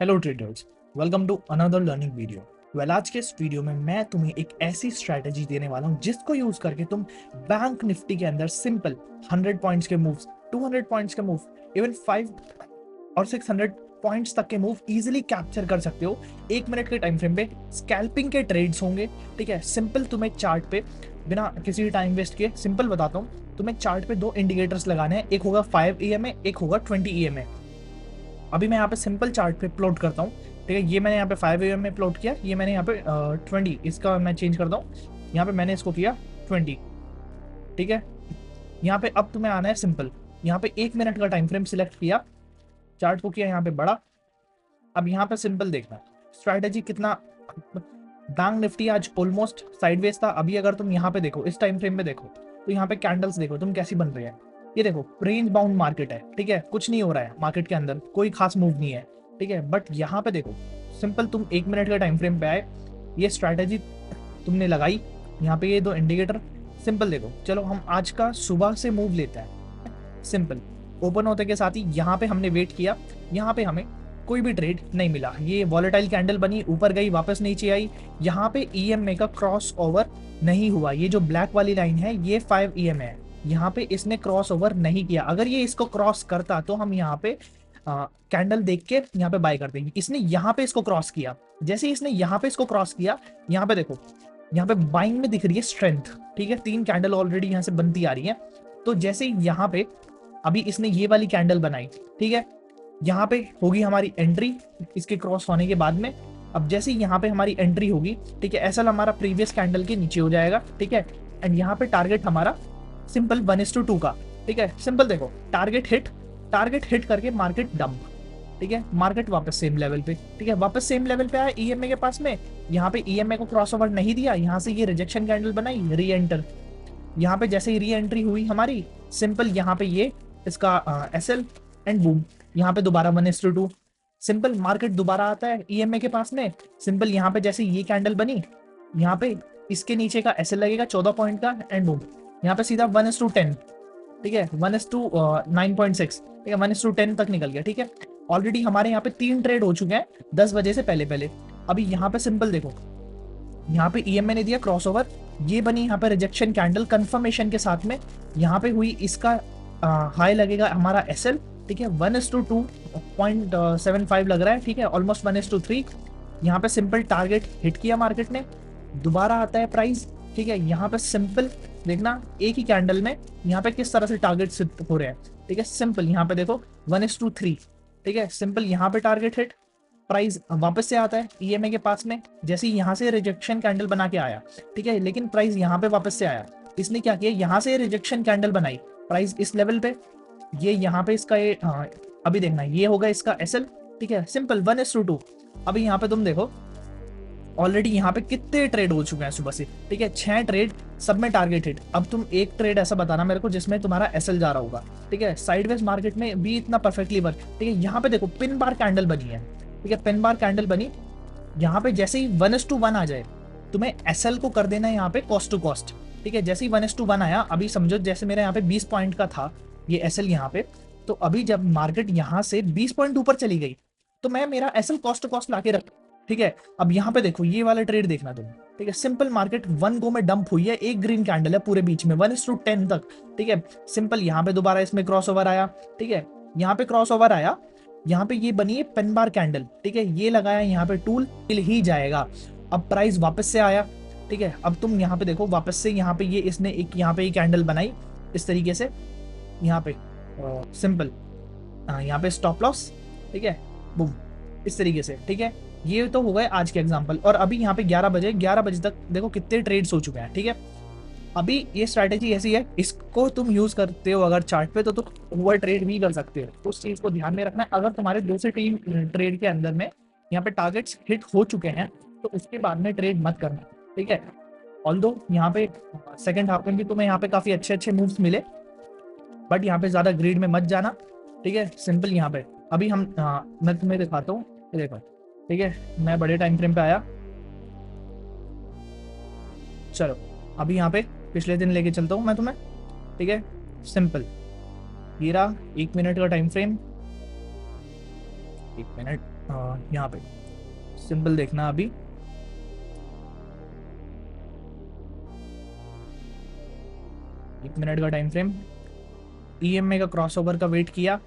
Hello traders, welcome to another learning video. आज के इस वीडियो में मैं तुम्हें एक ऐसी स्ट्रैटेजी देने वाला हूं जिसको यूज करके तुम बैंक निफ्टी के अंदर सिंपल 100 पॉइंट्स के मूव्स, 200 पॉइंट्स के मूव, इवन 5 और 600 पॉइंट्स तक के मूव इजीली कैप्चर कर सकते हो। 1 मिनट के टाइम फ्रेम पे स्कैल्पिंग के ट्रेड्स होंगे। ठीक है, सिंपल तुम्हें चार्ट पे बिना किसी टाइम वेस्ट किए सिंपल बताता हूँ। तुम्हें चार्ट पे दो इंडिकेटर्स लगाने हैं, एक होगा 5 EMA, एक होगा 20 EMA। अभी मैं यहाँ पे सिंपल चार्ट पे प्लॉट करता हूँ। ठीक है, ये मैंने यहाँ पे 5 AM में प्लॉट किया, ये मैंने यहाँ पे 20, इसका मैं चेंज करता हूँ। यहाँ पे मैंने इसको किया 20। ठीक है, यहाँ पे अब तुम्हें आना है सिंपल, यहाँ पे 1 मिनट का टाइम फ्रेम सिलेक्ट किया, चार्ट को किया यहाँ पे बड़ा। अब यहाँ पे सिंपल देखना स्ट्रैटेजी कितना। बैंक निफ्टी आज ऑलमोस्ट साइडवेज था। अभी अगर तुम यहाँ पे देखो, इस टाइम फ्रेम में देखो, तो यहाँ पे कैंडल्स देखो तुम कैसी बन रही है। ये देखो रेंज बाउंड मार्केट है। ठीक है, कुछ नहीं हो रहा है मार्केट के अंदर, कोई खास मूव नहीं है। ठीक है, बट यहाँ पे देखो सिंपल तुम 1 मिनट का टाइम फ्रेम पे आए, ये स्ट्रैटेजी तुमने लगाई, यहाँ पे ये दो इंडिकेटर सिंपल देखो। चलो हम आज का सुबह से मूव लेते हैं। सिंपल ओपन होते के साथ ही यहाँ पे हमने वेट किया, यहाँ पे हमें कोई भी ट्रेड नहीं मिला। ये वॉलेटाइल कैंडल बनी, ऊपर गई, वापस नीचे आई। यहाँ पे EMA का क्रॉस ओवर नहीं हुआ। ये जो ब्लैक वाली लाइन है ये 5 EMA है, यहाँ पे इसने क्रॉस ओवर नहीं किया। अगर ये इसको क्रॉस करता तो हम यहाँ पे कैंडल देख के यहाँ पे बाय कर देंगे। इसने यहाँ पे इसको क्रॉस किया, जैसे इसने यहाँ पे इसको क्रॉस किया, यहाँ पे देखो, यहाँ पे बाइंग में दिख रही है स्ट्रेंथ। ठीक है, 3 कैंडल ऑलरेडी यहाँ से बनती आ रही है। तो जैसे यहाँ पे अभी इसने ये वाली कैंडल बनाई, ठीक है, यहाँ पे होगी हमारी एंट्री इसके क्रॉस होने के बाद में। अब जैसे यहाँ पे हमारी एंट्री होगी, ठीक है, एसएल हमारा प्रीवियस कैंडल के नीचे हो जाएगा। ठीक है, एंड यहाँ पे टारगेट हमारा सिंपल 1:2 का। ठीक है, सिंपल देखो टारगेट हिट करके मार्केट डंप। ठीक है, मार्केट वापस सेम लेवल पे। ठीक है, वापस सेम लेवल पे आया EMA के पास में। यहाँ पे EMA को क्रॉस ओवर नहीं दिया, यहाँ से ये रिजेक्शन कैंडल बनाई, री एंटर। यहाँ पे जैसे ही री एंट्री हुई हमारी, सिंपल यहाँ पे ये इसका एसएल एंड बूम, यहाँ पे दोबारा 1:2। सिंपल मार्केट दोबारा आता है EMA के पास में। सिंपल यहाँ पे जैसे ये कैंडल बनी, यहाँ पे इसके नीचे का एसएल लगेगा 14 पॉइंट का एंड बूम, यहाँ पे सीधा 1:10। ठीक है, 1:9.6। ठीक है, 1:10 तक निकल गया। ठीक है, ऑलरेडी हमारे यहाँ पे 3 ट्रेड हो चुके हैं 10 बजे से पहले पहले। अभी यहाँ पे सिंपल देखो, यहाँ पे EMA ने दिया क्रॉसओवर, ये बनी यहाँ पे रिजेक्शन कैंडल कंफर्मेशन के साथ में। यहाँ पे हुई इसका हाई लगेगा हमारा एसएल। ठीक है, 1:2.75 लग रहा है। ठीक है, ऑलमोस्ट 1:3। यहाँ पे सिंपल टारगेट हिट किया मार्केट ने, दोबारा आता है प्राइस। ठीक है, यहाँ पे सिंपल देखना एक ही कैंडल में यहाँ पे किस तरह से टारगेट सिद्ध हो रहे हैं। ठीक है, सिंपल यहाँ पे देखो 1:3। ठीक है, सिंपल यहाँ पे टारगेट हिट, प्राइस वापस से आता है EMA के पास में। जैसे यहाँ से रिजेक्शन कैंडल बना के आया, ठीक है, लेकिन प्राइस यहाँ पे वापस से आया। इसने क्या किया, यहाँ से रिजेक्शन कैंडल बनाई, प्राइस इस लेवल पे, ये यहाँ पे इसका ये अभी देखना ये होगा इसका एसएल। ठीक है, सिंपल 1:2। अभी यहाँ पे तुम देखो ऑलरेडी यहाँ पे कितने ट्रेड हो चुके हैं सुबह से। ठीक है, 6 ट्रेड, सब में टारगेट हिट। अब तुम एक ट्रेड ऐसा बताना मेरे को जिसमें तुम्हारा एसएल जा रहा होगा। ठीक है, साइडवेज मार्केट में भी इतना परफेक्टली वर्क। ठीक है, यहाँ पे देखो पिन बार कैंडल बनी है। ठीक है, पिन बार कैंडल बनी, यहाँ पे जैसे ही 1:1 आ जाए, तुम्हें एसएल को कर देना है यहाँ पे कॉस्ट टू कॉस्ट। ठीक है, जैसे ही 1:1 आया, अभी समझो जैसे मेरे यहाँ पे 20 पॉइंट का था ये एसएल यहाँ पे, तो अभी जब मार्केट यहाँ से 20 पॉइंट ऊपर चली गई तो मैं मेरा एसएल कॉस्ट टू कॉस्ट लाके रख। ठीक है, अब यहाँ पे देखो ये वाला ट्रेड देखना तुम। ठीक है, सिंपल मार्केट 1 गो में डंप हुई है, एक ग्रीन कैंडल है पूरे बीच में 1:10 तक। ठीक है, सिंपल यहाँ पे दोबारा इसमें क्रॉस ओवर आया। ठीक है, यहाँ पे क्रॉस ओवर आया, यहाँ पे ये बनी है पेन बार कैंडल। ठीक है, ये लगाया यहाँ पे टूल हिल ही जाएगा। अब प्राइस वापस से आया। ठीक है, अब तुम यहाँ पे देखो वापस से यहाँ पे ये इसने एक यहाँ पे कैंडल बनाई इस तरीके से, यहाँ पे सिंपल यहाँ पे स्टॉप लॉस। ठीक है, बूम, इस तरीके से। ठीक है, ये तो हो गए आज के एग्जांपल। और अभी यहाँ पे 11 बजे तक देखो कितने ट्रेड्स हो चुके हैं। ठीक है, अभी ये स्ट्रैटेजी ऐसी है, इसको तुम यूज करते हो अगर चार्ट पे तो तुम ओवर ट्रेड भी कर सकते हो। उस चीज को ध्यान में रखना है। अगर तुम्हारे 2 से 3 ट्रेड के अंदर में यहाँ पे टारगेट्स हिट हो चुके हैं तो उसके बाद में ट्रेड मत करना। ठीक है, ऑल्दो यहाँ पे सेकंड हाफ में भी तुम्हें यहाँ पे काफी अच्छे अच्छे मूव्स मिले, बट यहाँ पे ज्यादा ग्रीड में मत जाना। ठीक है, सिंपल यहाँ पे अभी हम मैं तुम्हें दिखाता हूँ, देखो। ठीक है, मैं बड़े टाइम फ्रेम पे आया, चलो अभी यहाँ पे पिछले दिन लेके चलता हूँ मैं तुम्हें। ठीक है, सिंपल ये रहा 1 मिनट का टाइम फ्रेम। एक मिनट, यहाँ पे सिंपल देखना अभी। एक मिनट का टाइम फ्रेम। ईएमए का क्रॉसओवर का वेट किया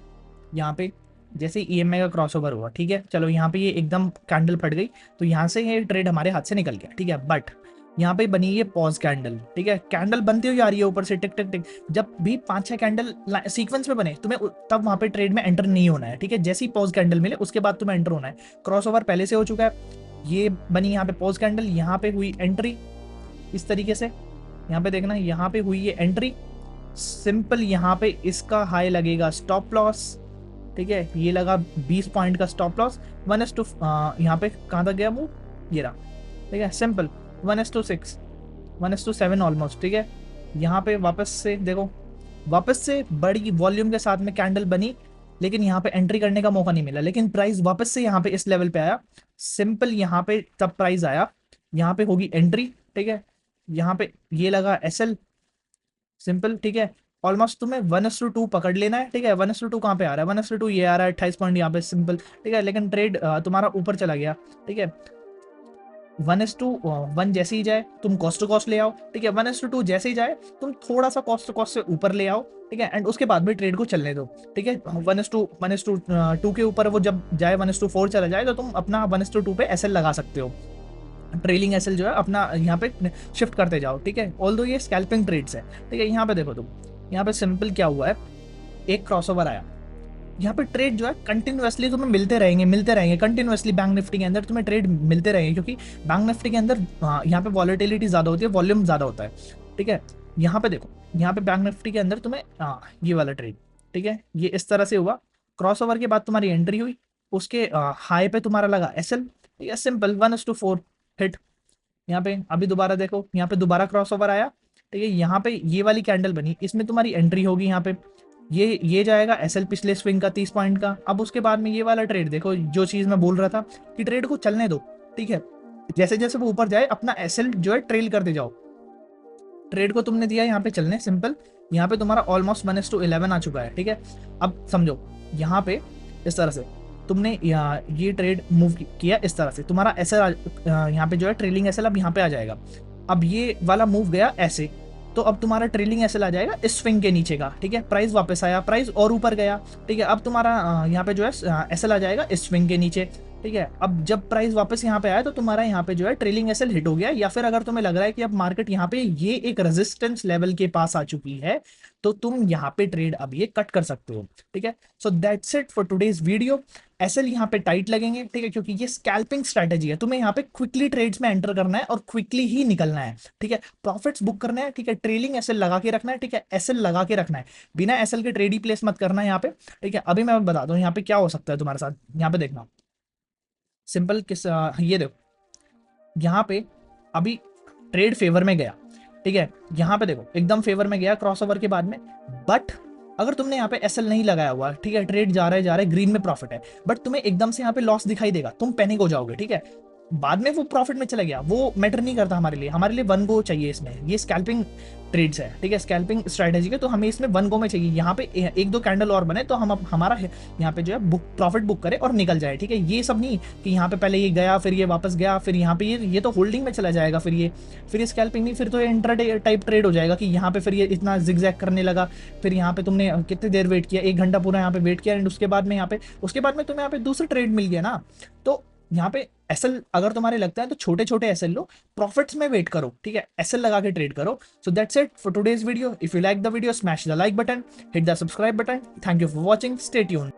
यहाँ पे। जैसे ईएमए का क्रॉसओवर हुआ, ठीक है, चलो यहाँ पे ये एकदम कैंडल फट गई, तो यहाँ से ये ट्रेड हमारे हाथ से निकल गया, ठीक है। बट यहाँ पे बनी ये पॉज कैंडल, ठीक है, कैंडल बनती हुई आ रही है ऊपर से टिक टिक टिक। जब भी 5-6 कैंडल सीक्वेंस में बने तुम्हें तब वहाँ पे ट्रेड में एंटर नहीं होना है, ठीक है। जैसे ही पॉज कैंडल मिले उसके बाद तुम्हें एंटर होना है। क्रॉसओवर पहले से हो चुका है, ये बनी यहाँ पे पॉज कैंडल, यहाँ पे हुई एंट्री इस तरीके से। यहाँ पे देखना, यहाँ पे हुई ये एंट्री सिंपल। यहाँ पे इसका हाई लगेगा स्टॉप लॉस, ठीक है, ये लगा 20 पॉइंट का स्टॉप लॉस। 1:, यहाँ पे कहाँ तक गया मूव, ये रहा, ठीक है, सिंपल 1:6, 1:7 ऑलमोस्ट, ठीक है। यहाँ पे वापस से देखो, वापस से बड़ी वॉल्यूम के साथ में कैंडल बनी, लेकिन यहाँ पे एंट्री करने का मौका नहीं मिला, लेकिन प्राइस वापस से यहाँ पे इस लेवल पे आया सिंपल। यहाँ पे तब प्राइस आया, यहाँ पे होगी एंट्री, ठीक है, यहाँ पे ये लगा एसएल सिंपल, ठीक है। ऑलमोस्ट तुम्हें 1:2 पकड़ लेना है, ठीक है। 1:2 कहाँ पे आ रहा है, 1:2 ये आ रहा है 28 पॉइंट यहाँ पे सिंपल, ठीक है, लेकिन ट्रेड तुम्हारा ऊपर चला गया, ठीक है। 1:1 जैसे ही जाए तुम कॉस्ट टू कॉस्ट ले आओ, ठीक है। 1:2 जैसे ही जाए तुम थोड़ा सा कॉस्ट टू कॉस्ट से ऊपर ले आओ, ठीक है, एंड उसके बाद भी ट्रेड को चलने दो, ठीक है। 1:2 के ऊपर वो जब जाए 1:4 चला जाए तो तुम अपना 1:2 पे एसएल लगा सकते हो। ट्रेलिंग एसएल जो है अपना यहाँ पे शिफ्ट करते जाओ, ठीक है। ऑल्दो ये स्कैल्पिंग ट्रेड्स है, ठीक है। यहाँ पे देखो तुम, यहाँ पे सिंपल क्या हुआ है, एक क्रॉसओवर आया, यहाँ पे ट्रेड जो है कंटिन्यूअसली तुम्हें मिलते रहेंगे कंटिन्यूअसली। बैंक निफ्टी के अंदर तुम्हें ट्रेड मिलते रहेंगे, क्योंकि बैंक निफ्टी के अंदर यहाँ पे वॉलेटिलिटी ज़्यादा होती है, वॉल्यूम ज़्यादा होता है, ठीक है। यहाँ पे देखो, यहाँ पे बैंक निफ्टी के अंदर तुम्हें ये वाला ट्रेड, ठीक है, ये इस तरह से हुआ। क्रॉसओवर के बाद तुम्हारी एंट्री हुई, उसके हाई पे तुम्हारा लगा एसएल, ठीक है, सिंपल 1:4 हिट। यहाँ पे अभी दोबारा देखो, यहाँ पे दोबारा क्रॉसओवर आया, ठीक है, यहाँ पे ये वाली कैंडल बनी, इसमें तुम्हारी एंट्री होगी। यहाँ पे ये जाएगा एसएल पिछले स्विंग का 30 पॉइंट का। अब उसके बाद में ये वाला ट्रेड देखो, जो चीज मैं बोल रहा था कि ट्रेड को चलने दो, ठीक है। जैसे जैसे वो ऊपर जाए अपना एसएल जो है ट्रेल करते जाओ। ट्रेड को तुमने दिया यहाँ पे चलने सिंपल, यहाँ पे तुम्हारा ऑलमोस्ट 1:11 आ चुका है, ठीक है। अब समझो यहाँ पे इस तरह से तुमने ये ट्रेड मूव किया, इस तरह से तुम्हारा एसएल यहाँ पे जो है ट्रेलिंग एसएल अब यहाँ पे आ जाएगा। अब ये वाला मूव गया ऐसे, तो अब तुम्हारा ट्रेलिंग एसएल आ जाएगा इस स्विंग के नीचे का, ठीक है। प्राइस वापस आया, प्राइस और ऊपर गया, ठीक है। अब तुम्हारा यहाँ पे जो है एसएल आ जाएगा इस स्विंग के नीचे, ठीक है। अब जब प्राइस वापस यहाँ पे आया तो तुम्हारा यहाँ पे जो है ट्रेलिंग एसएल हिट हो गया, या फिर अगर तुम्हें लग रहा है कि अब मार्केट यहाँ पे ये एक रेजिस्टेंस लेवल के पास आ चुकी है, तो तुम यहाँ पे ट्रेड अब ये कट कर सकते हो, ठीक है। So that's it for today's video. SL यहाँ पे टाइट लगेंगे, ठीक है, क्योंकि ये स्कैल्पिंग स्ट्रेटेजी है। तुम्हें यहाँ पे क्विकली ट्रेड्स में एंटर करना है और क्विकली ही निकलना है, ठीक है। प्रॉफिट्स बुक करना है, ठीक है। ट्रेलिंग एसएल लगा के रखना है, ठीक है। एसएल लगा के रखना है, बिना एसएल के ट्रेड ही प्लेस मत करना है यहाँ पे, ठीक है। अभी मैं बता दूं यहाँ पे क्या हो सकता है तुम्हारे साथ। यहाँ पे देखना सिंपल ये देखो, यहाँ पे अभी ट्रेड फेवर में गया, ठीक है। यहाँ पे देखो एकदम फेवर में गया क्रॉसओवर के बाद में। बट अगर तुमने यहाँ पे एसएल नहीं लगाया हुआ, ठीक है, ट्रेड जा रहा है ग्रीन में प्रॉफिट है, बट तुम्हें एकदम से यहाँ पे लॉस दिखाई देगा, तुम पैनिक हो जाओगे, ठीक है। बाद में वो प्रॉफिट में चला गया, वो मैटर नहीं करता हमारे लिए 1 गो चाहिए इसमें। ये स्कैल्पिंग ट्रेड्स है, ठीक है, स्कैल्पिंग स्ट्रेटेजी के, तो हमें इसमें 1 गो में चाहिए। यहाँ पे 1-2 कैंडल और बने तो हम हमारा यहाँ पे जो है प्रॉफिट बुक करे और निकल जाए, ठीक है। ये सब नहीं कि यहाँ पे पहले ये गया, फिर ये वापस गया, फिर यहाँ पे ये तो होल्डिंग में चला जाएगा, फिर ये स्कैल्पिंग नहीं, फिर तो ये इंट्राडे टाइप ट्रेड हो जाएगा कि यहाँ पे फिर ये इतना जिगजैग करने लगा। फिर यहाँ पे तुमने कितनी देर वेट किया, 1 घंटा पूरा यहाँ पे वेट किया, एंड उसके बाद में तुम्हें यहाँ पे दूसरा ट्रेड मिल गया ना। तो यहाँ पे एसएल अगर तुम्हारे लगता है तो छोटे छोटे एसएल लो, प्रॉफिट्स में वेट करो, ठीक है, एसएल लगा के ट्रेड करो। सो that's it for today's video. If you like the video, smash the like button, hit the subscribe button. Thank you for watching, stay tuned.